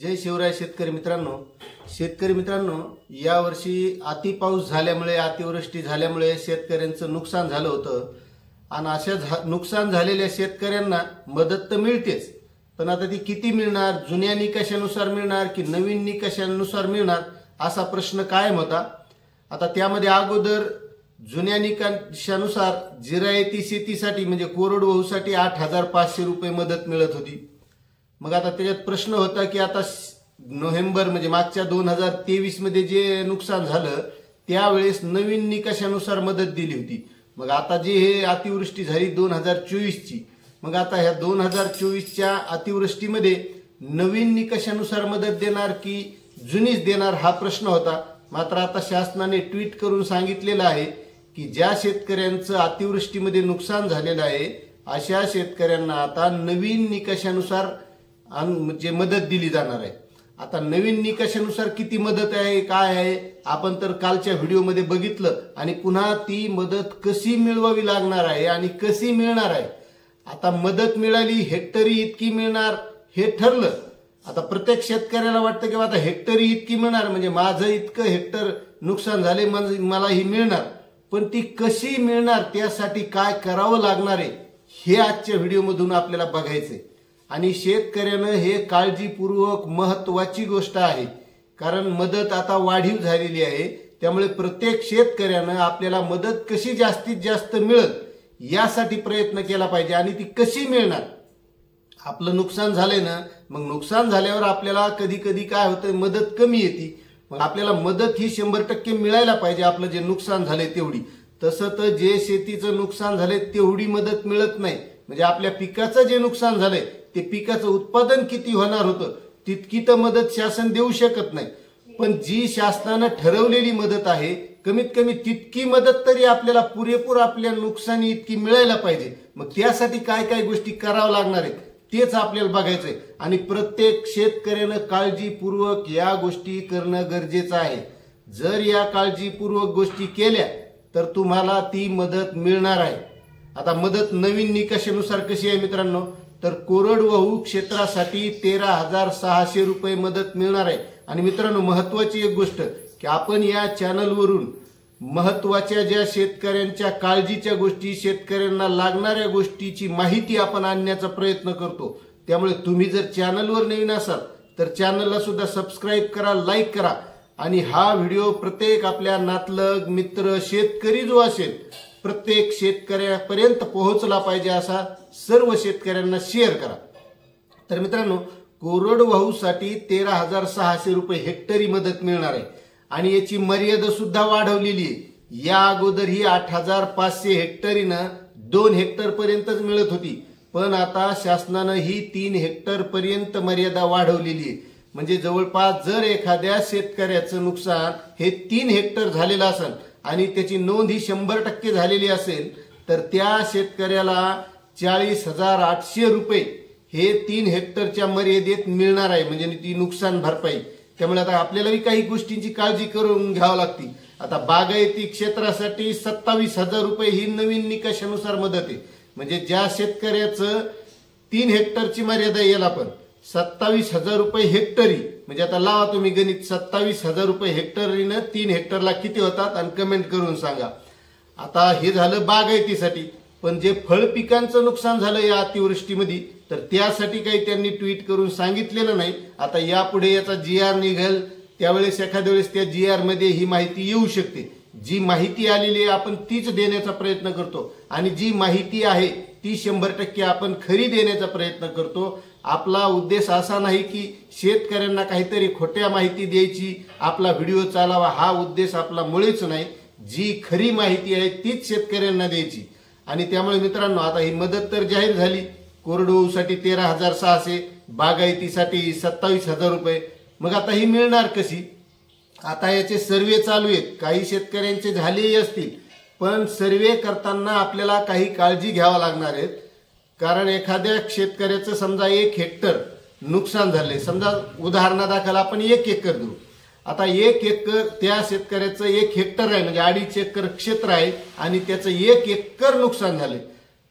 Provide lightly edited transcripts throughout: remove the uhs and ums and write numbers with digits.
जय शिवराय शेतकरी मित्रांनो यावर्षी अति पाऊस झाल्यामुळे अतिवृष्टी झाल्यामुळे शेतकऱ्यांचं नुकसान झालं होतं आणि अशा नुकसान झालेल्या शेतकऱ्यांना मदत तर मिळतेच, पण आता ती किती मिळणार, जुन्या निकषानुसार मिळणार की नवीन निकषानुसार मिळणार असा प्रश्न कायम होता। आता त्यामध्ये अगोदर जुन्या निकषानुसार जिरायती शेतीसाठी म्हणजे कोरडवाहूसाठी 8,500 रुपये मदत मिळत होती। मग आता त्याच्यात प्रश्न होता की आता नोव्हेंबर म्हणजे मागच्या 2023 मध्ये जे नुकसान झालं त्यावेळेस नवीन निकषानुसार मदत दिली होती। मग आता जे हे अतिवृष्टी झाली 2024 ची, मग आता ह्या 2024 च्या अतिवृष्टीमध्ये नवीन निकषानुसार मदत देणार की जुनीच देणार हा प्रश्न होता। मात्र आता शासनाने ट्विट करून सांगितलेलं आहे की ज्या शेतकऱ्यांचं अतिवृष्टीमध्ये नुकसान झालेलं आहे अशा शेतकऱ्यांना आता नवीन निकषानुसार म्हणजे मदत दिली जाणार आहे। आता नवीन निकषानुसार किती मदत आहे काय आहे आपण तर कालच्या व्हिडिओमध्ये बघितलं आणि पुन्हा ती मदत कशी मिळवावी लागणार आहे आणि कशी मिळणार आहे। आता मदत मिळाली हेक्टरी इतकी मिळणार हे ठरलं। आता प्रत्येक शेतकऱ्याला वाटतं की आता हेक्टरी इतकी मिळणार म्हणजे माझं इतकं हेक्टर नुकसान झाले मला ही मिळणार, पण ती कशी मिळणार त्यासाठी काय करावं लागणार आहे हे आजच्या व्हिडिओमधून आपल्याला बघायचंय। आणि शेतकऱ्यानं हे काळजीपूर्वक महत्त्वाची गोष्ट आहे, कारण मदत आता वाढीव झालेली आहे, त्यामुळे प्रत्येक शेतकऱ्यानं आपल्याला मदत कशी जास्तीत जास्त मिळत यासाठी प्रयत्न केला पाहिजे। आणि ती कशी मिळणार, आपलं नुकसान झालंय ना, मग नुकसान झाल्यावर आपल्याला कधी कधी काय होतं मदत कमी येते, मग आपल्याला मदत ही 100% मिळायला पाहिजे आपलं जे नुकसान झालंय तेवढी। तसं तर जे शेतीचं नुकसान झालंय तेवढी मदत मिळत नाही, म्हणजे आपल्या पिकाचं जे नुकसान झालंय ते पिकाचं उत्पादन किती होणार होतं तितकी तर मदत शासन देऊ शकत नाही, पण जी शासनानं ठरवलेली मदत आहे कमीत कमी तितकी मदत तरी आपल्याला पुरेपूर आपल्या नुकसानी इतकी मिळायला पाहिजे। मग त्यासाठी काय काय गोष्टी कराव्या लागणार आहेत तेच आपल्याला बघायचंय आणि प्रत्येक शेतकऱ्यानं काळजीपूर्वक या गोष्टी करणं गरजेचं आहे। जर या काळजीपूर्वक गोष्टी केल्या तर तुम्हाला ती मदत मिळणार आहे। आता मदत नवीन निकषानुसार कशी आहे मित्रांनो, तर कोरडवाहू क्षेत्रासाठी 13,600 रुपये मदत मिळणार आहे। आणि मित्रांनो महत्वाची एक गोष्ट की आपण या चॅनलवरून महत्वाच्या ज्या शेतकऱ्यांच्या काळजीच्या गोष्टी, शेतकऱ्यांना लागणाऱ्या गोष्टीची माहिती आपण आणण्याचा प्रयत्न करतो। त्यामुळे तुम्ही जर चॅनलवर नवीन असाल तर चॅनलला सुद्धा सबस्क्राईब करा, लाईक करा आणि हा व्हिडिओ प्रत्येक आपल्या नातलग मित्र शेतकरी जो असेल प्रत्येक शेतकऱ्यापर्यंत पोहोचला पाहिजे असा सर्व शेतकऱ्यांना शेअर करा। तर मित्रांनो कोरडवाहूसाठी 13,600 रुपये हेक्टरी मदत मिळणार आहे आणि याची मर्यादा सुद्धा वाढवलेली आहे। या अगोदर ही 8,500 हेक्टरीनं 2 हेक्टर पर्यंतच मिळत होती, पण आता शासनानं ही 3 हेक्टर पर्यंत मर्यादा वाढवलेली आहे। म्हणजे जवळपास जर एखाद्या शेतकऱ्याचं नुकसान हे 3 हेक्टर झालेलं असेल आणि त्याची नोंद ही 100% झालेली असेल तर त्या शेतकऱ्याला 40,800 रुपये हे 3 हेक्टरच्या मर्यादेत मिळणार आहे, म्हणजे ती नुकसान भरपाई। त्यामुळे आता आपल्याला काही गोष्टींची काळजी करून घ्यावी लागते। आता बागायती क्षेत्रासाठी 27,000 रुपये ही नवीन निकषानुसार मदत आहे, म्हणजे ज्या शेतकऱ्याचं 3 हेक्टरची मर्यादा येईल आपण 27,000 रुपये हेक्टरी, म्हणजे आता लावा तुम्ही गणित 27,000 रुपये हेक्टरीनं 3 हेक्टरला किती होतात आणि कमेंट करून सांगा। आता हे झालं बागायतीसाठी, पण जे फळ पिकांचं नुकसान झालं या अतिवृष्टीमध्ये तर त्यासाठी काही त्यांनी ट्विट करून सांगितलेलं नाही। आता यापुढे याचा GR निघेल त्यावेळेस एखाद्या वेळेस त्या GR मध्ये ही माहिती येऊ शकते। जी माहिती आलेली आहे आपण तीच देण्याचा प्रयत्न करतो आणि जी माहिती आहे ती 100% आपण खरी देण्याचा प्रयत्न करतो। आपला उद्देश असा नाही की शेतकऱ्यांना काहीतरी खोट्या माहिती द्यायची, आपला व्हिडिओ चालावा हा उद्देश आपला मुळीच नाही। जी खरी माहिती आहे तीच शेतकऱ्यांना द्यायची। आणि त्यामुळे मित्रांनो आता ही मदत तर जाहीर झाली, कोरडवाहूसाठी 13,600, बागायतीसाठी 27,000 रुपये। मग आता ही मिळणार कशी, आता याचे सर्वे चालू आहेत, काही शेतकऱ्यांचे झालेही असतील, पण सर्वे करताना आपल्याला काही काळजी घ्यावी लागणार आहे। कारण एखाद्या शेतकऱ्याचं समजा 1 हेक्टर नुकसान झाले, समजा उदाहरणादाखल आपण 1 एकर घेऊ। आता 1 एकर त्या शेतकऱ्याचं 1 हेक्टर आहे म्हणजे 2.5 एकर क्षेत्र आहे आणि त्याचं 1 एकर नुकसान झाले,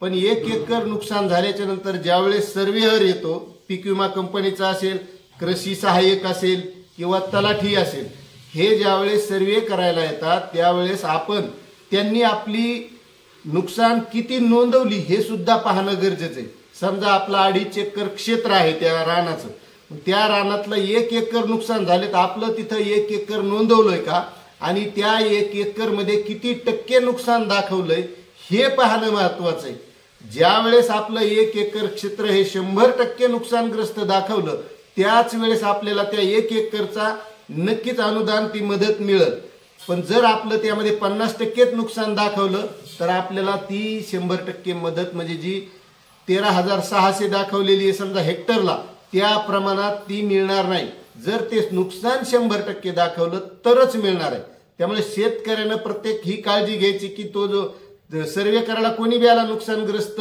पण 1 एकर नुकसान झाल्याच्या नंतर ज्यावेळेस सर्वेअर येतो, पीक विमा कंपनीचा असेल कृषी सहाय्यक असेल किंवा तलाठी असेल, हे ज्यावेळेस सर्वे करायला येतात त्यावेळेस आपण त्यांनी आपली नुकसान किती नोंदवली हे सुद्धा पाहणं गरजेचं आहे. समजा आपलं 2.5 एकर क्षेत्र आहे त्या रानाचं, त्या रानातलं 1 एकर नुकसान झाले तर आपलं तिथं 1 एकर नोंदवलंय का आणि त्या 1 एकर मध्ये किती टक्के नुकसान दाखवलंय हे पाहणं महत्वाचं आहे. ज्या वेळेस आपलं 1 एकर क्षेत्र हे 100% नुकसानग्रस्त दाखवलं त्याच वेळेस आपल्याला त्या 1 एकरचा नक्कीच अनुदान ती मदत मिळेल. पण जर आपलं त्यामध्ये 50% नुकसान दाखवलं तर आपल्याला ती 100% मदत म्हणजे जी 13,600 दाखवलेली आहे समजा हेक्टरला, त्या प्रमाणात ती मिळणार नाही. जर ते नुकसान 100% दाखवलं तरच मिळणार आहे. त्यामुळे शेतकऱ्यानं प्रत्येक ही काळजी घ्यायची की तो जो सर्वे करायला कोणी बी आला नुकसानग्रस्त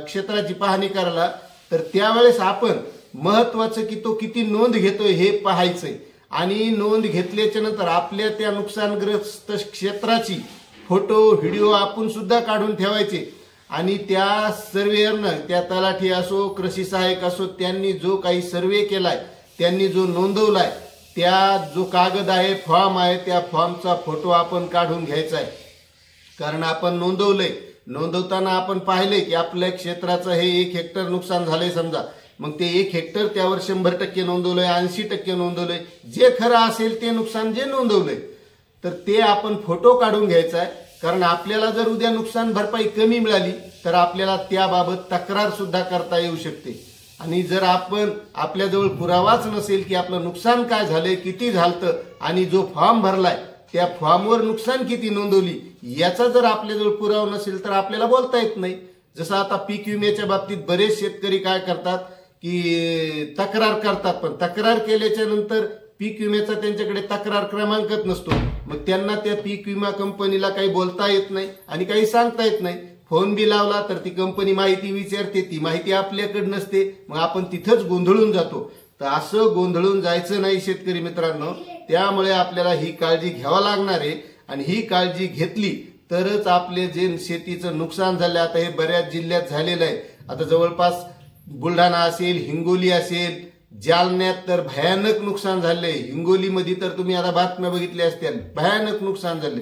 क्षेत्राची पाहणी करायला तर त्यावेळेस आपण महत्वाचं की तो किती नोंद घेतोय हे पाहायचंय आणि नोंद घेतल्याच्या नंतर आपल्या त्या नुकसानग्रस्त क्षेत्राची फोटो व्हिडिओ आपण सुद्धा काढून ठेवायचे आणि त्या सर्वेयरनं त्या तलाठी असो कृषी सहाय्यक असो त्यांनी जो काही सर्वे केलाय त्यांनी जो नोंदवलाय त्या जो कागद आहे फॉर्म आहे त्या फॉर्मचा फोटो आपण काढून घ्यायचा आहे. कारण आपण नोंदवलंय, नोंदवताना आपण पाहिले की आपल्या क्षेत्राचं हे 1 हेक्टर नुकसान झालंय समजा, मग ते 1 हेक्टर त्यावर 100% नोंदवलंय, 80% नोंदवलंय, जे खरं असेल ते नुकसान जे नोंदवलंय तर ते आपण फोटो काढून घ्यायचा आहे. कारण आपल्याला जर उद्या नुकसान भरपाई कमी मिळाली तर आपल्याला त्याबाबत तक्रार सुद्धा करता येऊ शकते. आणि जर आपण आपल्याजवळ पुरावाच नसेल की आपलं नुकसान काय झालंय, किती झालं आणि जो फॉर्म भरलाय त्या फॉर्मवर नुकसान किती नोंदवली याचा जर आपल्याजवळ पुरावा नसेल तर आपल्याला बोलता येत नाही. जसं आता पीक विम्याच्या बाबतीत बरेच शेतकरी काय करतात की तक्रार करतात, पण तक्रार केल्याच्या नंतर पीक विम्याचा त्यांच्याकडे तक्रार क्रमांकच नसतो. मग त्यांना त्या पीक विमा कंपनीला काही बोलता येत नाही आणि काही सांगता येत नाही. फोन बी लावला तर ती कंपनी माहिती विचारते, ती माहिती आपल्याकडे नसते, मग आपण तिथंच गोंधळून जातो. तर असं गोंधळून जायचं नाही शेतकरी मित्रांनो. त्यामुळे आपल्याला ही काळजी घ्यावी लागणार आहे आणि ही काळजी घेतली तरच आपले जे शेतीचं नुकसान झालं, आता हे बऱ्याच जिल्ह्यात झालेलं आहे. आता जवळपास बुलढाणा असेल, हिंगोली असेल, जालन्यात तर भयानक नुकसान झाले. हिंगोलीमध्ये तर तुम्ही आता बातम्या बघितल्या असतील, भयानक नुकसान झाले.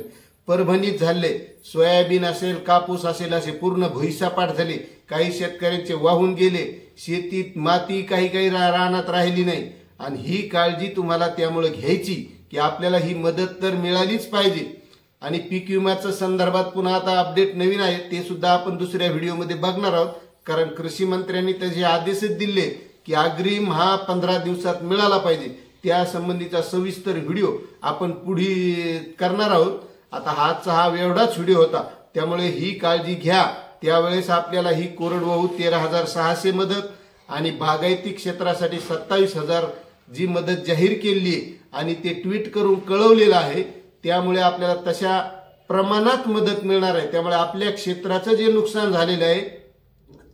परभणीत झाले, सोयाबीन असेल, कापूस असेल, असे पूर्ण भुईसपाट झाले. काही शेतकऱ्यांचे वाहून गेले, शेतीत माती काही काही रानात राहिली नाही. आणि ही काळजी तुम्हाला त्यामुळे घ्यायची की आपल्याला ही मदत तर मिळालीच पाहिजे. आणि पीक विम्याच्या संदर्भात पुन्हा आता अपडेट नवीन आहे, ते सुद्धा आपण दुसऱ्या व्हिडिओमध्ये बघणार आहोत. कारण कृषी मंत्र्यांनी त्याचे आदेशच दिले की अग्रिम हा 15 दिवसात मिळाला पाहिजे. त्या संबंधीचा सविस्तर व्हिडिओ आपण पुढे करणार आहोत. आता हा एवढाच व्हिडिओ होता, त्यामुळे ही काळजी घ्या. त्यावेळेस आपल्याला ही कोरडवाहू 13,600 मदत आणि बागायती क्षेत्रासाठी 27,000 जी मदत जाहीर केली आहे आणि ते ट्विट करून कळवलेलं आहे. त्यामुळे आपल्याला तशा प्रमाणात मदत मिळणार आहे. त्यामुळे आपल्या क्षेत्राचं जे नुकसान झालेलं आहे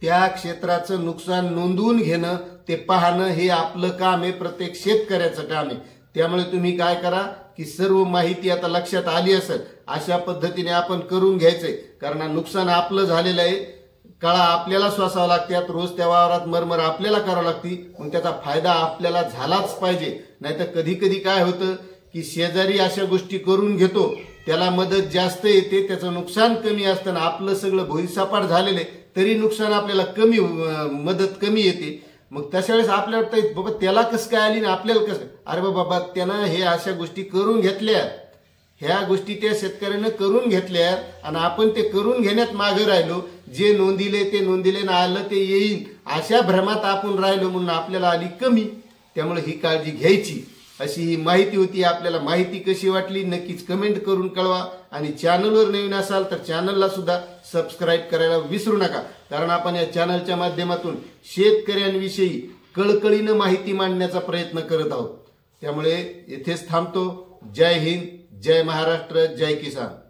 त्या क्षेत्राचं नुकसान नोंदवून घेणं, ते पाहणं हे आपलं काम आहे, प्रत्येक शेतकऱ्याचं काम आहे. त्यामुळे तुम्ही काय करा की सर्व माहिती आता लक्षात आली असेल अशा पद्धतीने आपण करून घ्यायचंय. कारण नुकसान आपलं झालेलं आहे, कळा आपल्याला सोसावं लागतात, रोज त्या वावरात मरमर आपल्याला करावं लागती, मग त्याचा फायदा आपल्याला झालाच पाहिजे. नाहीतर कधी कधी काय होतं की शेजारी अशा गोष्टी करून घेतो, त्याला मदत जास्त येते, त्याचं नुकसान कमी असताना आपलं सगळं भुईसपाट झालेलं आहे तरी नुकसान आपल्याला कमी, मदत कमी येते. मग तशा वेळेस आपल्याला वाटतं बाबा त्याला कसं काय आली ना आपल्याला कसं, अरे बाबा त्यानं हे अशा गोष्टी करून घेतल्या, ह्या गोष्टी त्या शेतकऱ्यानं करून घेतल्या आणि आपण ते करून घेण्यात मागे राहिलो. जे नोंदिले ते नोंदिले ना आलं ते येईल अशा भ्रमात आपण राहिलो म्हणून आपल्याला आली कमी. त्यामुळे ही काळजी घ्यायची अशी ही माहिती होती. आपल्याला माहिती कशी वाटली नक्कीच कमेंट करून कळवा आणि चॅनलवर नवीन असाल तर चॅनलला सुद्धा सबस्क्राईब करायला विसरू नका. कारण आपण या चॅनलच्या माध्यमातून शेतकऱ्यांविषयी कळकळीनं माहिती मांडण्याचा प्रयत्न करत आहोत. त्यामुळे येथेच थांबतो. जय हिंद, जय महाराष्ट्र, जय किसान.